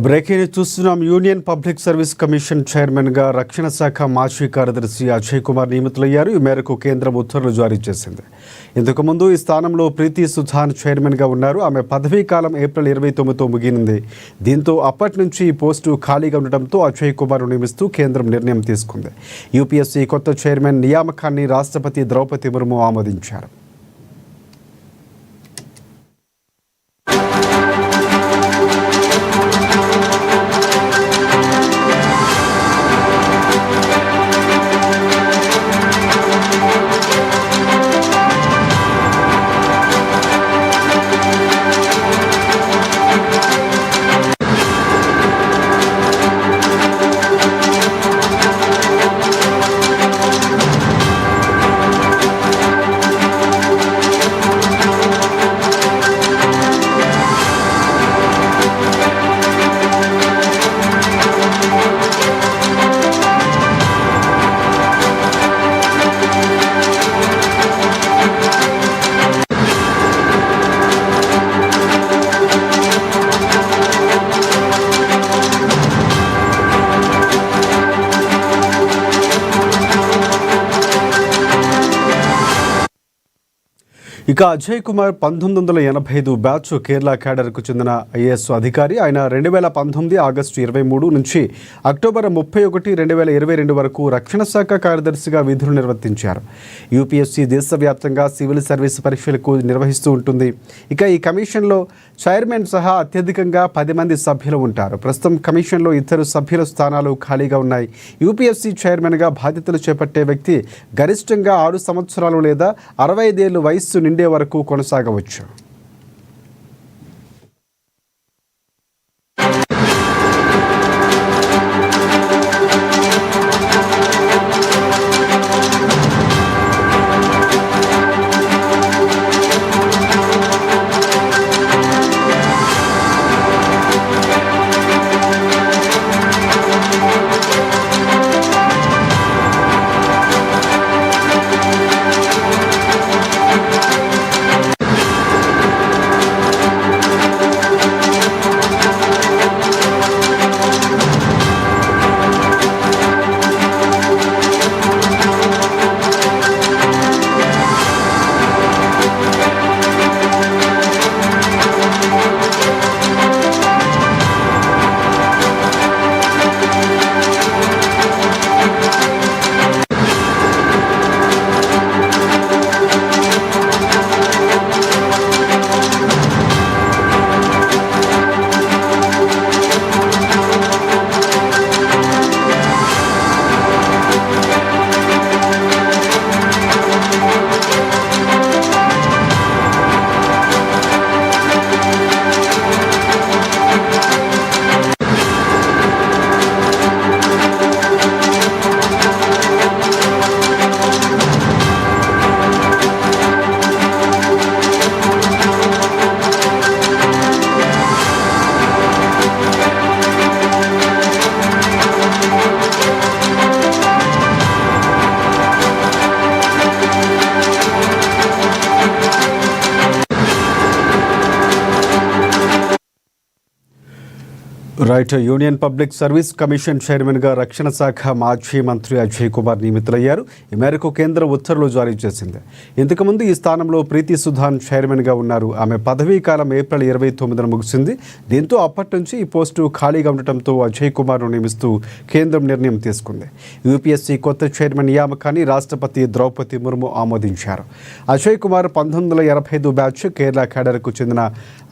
Breaking చూస్తున్నాం. Union public service commission చైర్మన్గా రక్షణ శాఖ మాజీ కార్యదర్శి అజయ్ కుమార్ నియమితులయ్యారు. ఈ మేరకు కేంద్రం ఉత్తర్వులు జారీ చేసింది. ఇంతకుముందు ఈ స్థానంలో ప్రీతి సుధాన్ చైర్మన్గా ఉన్నారు. ఆమె పదవీ కాలం ఏప్రిల్ 29తో ముగినింది. దీంతో అప్పటి నుంచి ఈ పోస్టు ఖాళీగా ఉండటంతో అజయ్ కుమార్ను నియమిస్తూ కేంద్రం నిర్ణయం తీసుకుంది. యూపీఎస్సీ కొత్త చైర్మన్ నియామకాన్ని రాష్ట్రపతి ద్రౌపది ముర్ము ఆమోదించారు. ఇక అజయ్ కుమార్ 1985 బ్యాచ్ కేరళ క్యాడర్కు చెందిన ఐఏఎస్ అధికారి. ఆయన 2019 ఆగస్టు 23 నుంచి అక్టోబర్ 31, 2022 వరకు రక్షణ శాఖ కార్యదర్శిగా విధులు నిర్వర్తించారు. యూపీఎస్సీ దేశవ్యాప్తంగా సివిల్ సర్వీస్ పరీక్షలకు నిర్వహిస్తూ ఉంటుంది. ఇక ఈ కమిషన్లో చైర్మన్ సహా అత్యధికంగా 10 మంది సభ్యులు ఉంటారు. ప్రస్తుతం కమిషన్లో 2 సభ్యుల స్థానాలు ఖాళీగా ఉన్నాయి. యూపీఎస్సీ చైర్మన్గా బాధ్యతలు చేపట్టే వ్యక్తి గరిష్టంగా 6 సంవత్సరాలు లేదా 65 ఏళ్ల వయస్సు నిండే వరకు కొనసాగవచ్చు. Right. Union public service commission చైర్మన్గా రక్షణ శాఖ మాజీ మంత్రి అజయ్ కుమార్ నియమితులయ్యారు. ఈ మేరకు కేంద్రం ఉత్తర్వులు జారీ చేసింది. ఇంతకుముందు ఈ స్థానంలో ప్రీతి సుధాన్ చైర్మన్గా ఉన్నారు. ఆమె పదవీ కాలం ఏప్రిల్ 29న ముగిసింది. దీంతో అప్పటి నుంచి ఈ పోస్టు ఖాళీగా ఉండటంతో అజయ్ కుమార్ను నియమిస్తూ కేంద్రం నిర్ణయం తీసుకుంది. యూపీఎస్సీ కొత్త చైర్మన్ నియామకాన్ని రాష్ట్రపతి ద్రౌపది ముర్ము ఆమోదించారు. అజయ్ కుమార్ 1985 బ్యాచ్ కేరళ క్యాడర్కు చెందిన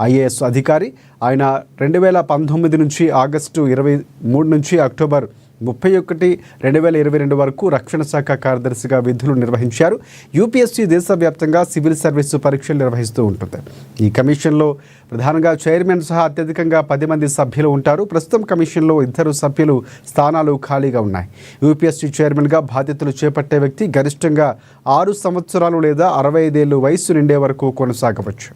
ఐఏఎస్ అధికారి. ఆయన 2019 నుంచి ఆగస్టు 23 నుంచి అక్టోబర్ 31, 2022 వరకు రక్షణ శాఖ కార్యదర్శిగా విధులు నిర్వహించారు. యూపీఎస్సీ దేశవ్యాప్తంగా సివిల్ సర్వీసు పరీక్షలు నిర్వహిస్తూ ఉంటుంది. ఈ కమిషన్లో ప్రధానంగా చైర్మన్ సహా అత్యధికంగా 10 మంది సభ్యులు ఉంటారు. ప్రస్తుతం కమిషన్లో 2 సభ్యులు స్థానాలు ఖాళీగా ఉన్నాయి. యూపీఎస్సీ చైర్మన్గా బాధ్యతలు చేపట్టే వ్యక్తి గరిష్టంగా 6 సంవత్సరాలు లేదా 65 ఏళ్ల వయస్సు నిండే వరకు కొనసాగవచ్చు.